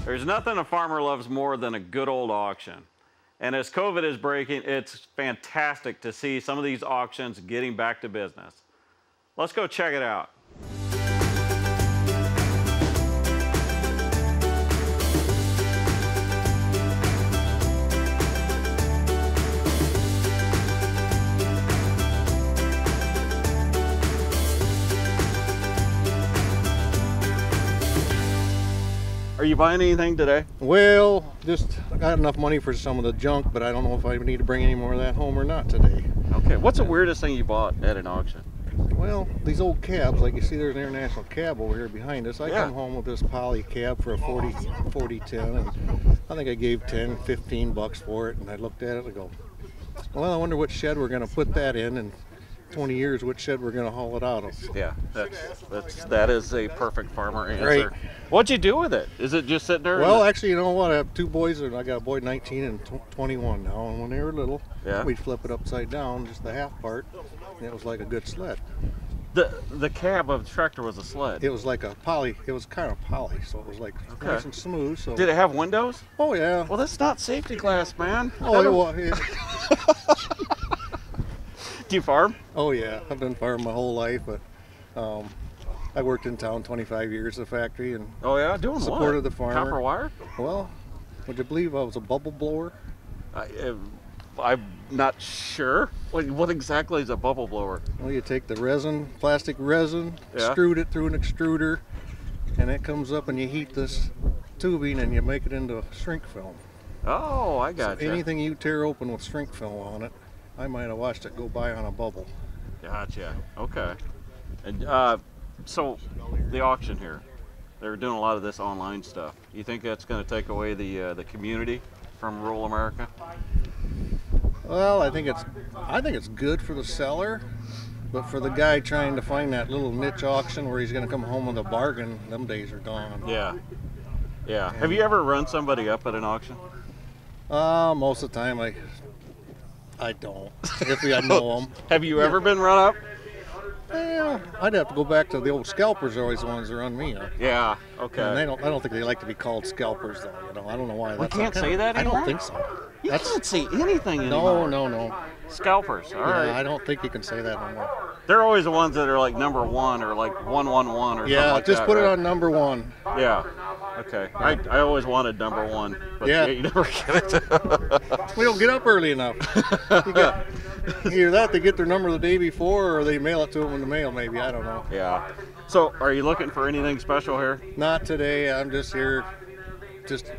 There's nothing a farmer loves more than a good old auction. And as COVID is breaking, it's fantastic to see some of these auctions getting back to business. Let's go check it out. Are you buying anything today? Well, I got enough money for some of the junk, but I don't know if I need to bring any more of that home or not today. Okay, what's the weirdest thing you bought at an auction? Well, these old cabs, like you see there's an International cab over here behind us. I come home with this poly cab for a 4010, and I think I gave 10, 15 bucks for it, and I looked at it and I go, well, I wonder what shed we're going to put that in, and 20 years, which shed we're going to haul it out of. Yeah, that is a perfect farmer answer. Right. What'd you do with it? Is it just sitting there? Well, actually, you know what? I have two boys, and I got a boy 19 and 21 now. And when they were little, we'd flip it upside down, just the half part, and it was like a good sled. The cab of the tractor was a sled. It was like a poly. It was kind of poly, so it was like nice and smooth. So. Did it have windows? Oh yeah. Well, that's not safety glass, man. Oh, it was. Do you farm? Oh yeah, I've been farming my whole life, but I worked in town 25 years at a factory and doing supported what? the farmer. Copper wire? Well, would you believe I was a bubble blower? I'm not sure. What exactly is a bubble blower? Well, you take the resin, plastic resin, extrude it through an extruder, and it comes up and you heat this tubing and you make it into shrink film. Oh, I got you. Anything you tear open with shrink film on it, I might have watched it go by on a bubble. Gotcha. Okay. And so the auction here, they're doing a lot of this online stuff. You think that's going to take away the community from rural America? Well, I think it's good for the seller, but for the guy trying to find that little niche auction where he's going to come home with a bargain, them days are gone. Yeah. Yeah. Have you ever run somebody up at an auction? Most of the time I don't, if I know them. Have you ever been run up? Yeah, I'd have to go back to the old scalpers are always the ones that run me up. Yeah, okay. And I don't think they like to be called scalpers though, you know. I don't know why. We can't say that anymore? I don't think so. You can't say anything anymore. No. Scalpers, all right. I don't think you can say that anymore. They're always the ones that are like number one or like 111 or something like that. Yeah, just put it on number one. Yeah, okay. I always wanted number one, but you never get it. We don't get up early enough. Either that, they get their number the day before, or they mail it to them in the mail, maybe. I don't know. Yeah. So, are you looking for anything special here? Not today. I'm just here, just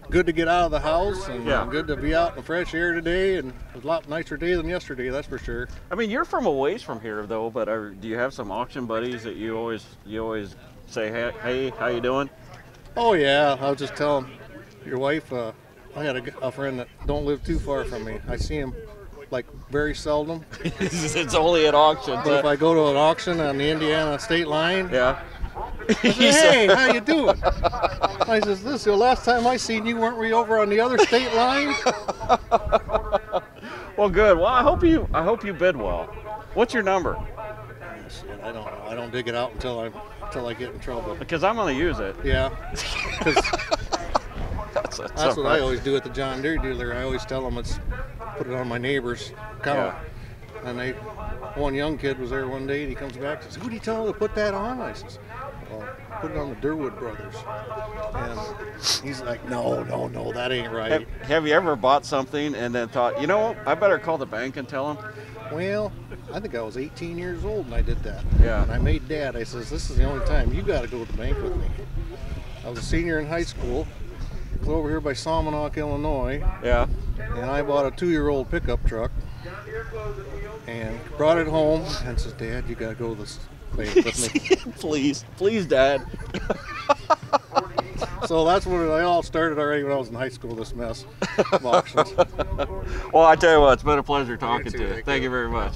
good to get out of the house, and good to be out in the fresh air today, and it's a lot nicer day than yesterday, that's for sure. I mean, you're from a ways from here, though, but do you have some auction buddies that you always say, hey, how you doing? Oh, yeah. I was just telling your wife, I had a friend that don't live too far from me. I see him like very seldom. It's only at auctions. But if I go to an auction on the Indiana state line, I say, hey, how you doing? I says, this is the last time I seen you. Weren't we over on the other state line? Well, good. Well, I hope you bid well. What's your number? Shit, I don't know. I don't dig it out until I get in trouble. Because I'm going to use it. Yeah. That's what I always do at the John Deere dealer. I always tell them put it on my neighbor's cow. Yeah. And one young kid was there one day, and he comes back and says, "Who do you tell them to put that on?" I says, "Well, put it on the Durwood brothers." And he's like, no, that ain't right. Have you ever bought something and then thought, you know, I better call the bank and tell them? Well, I think I was 18 years old and I did that. Yeah. And I made Dad, I says, this is the only time you got to go to the bank with me. I was a senior in high school, flew over here by Salmonauke, Illinois. Yeah. And I bought a 2-year-old pickup truck and brought it home and says, Dad, you got to go to this bank with me. Please, Dad. So that's when it all started already when I was in high school, this mess of auctions. Well, I tell you what, it's been a pleasure talking to you. Thank you very much.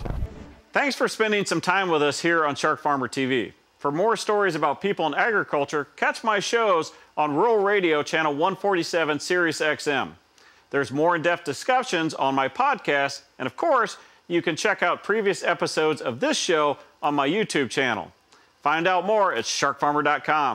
Thanks for spending some time with us here on SharkFarmer TV. For more stories about people in agriculture, catch my shows on Rural Radio Channel 147 Sirius XM. There's more in-depth discussions on my podcast, and of course, you can check out previous episodes of this show on my YouTube channel. Find out more at sharkfarmer.com.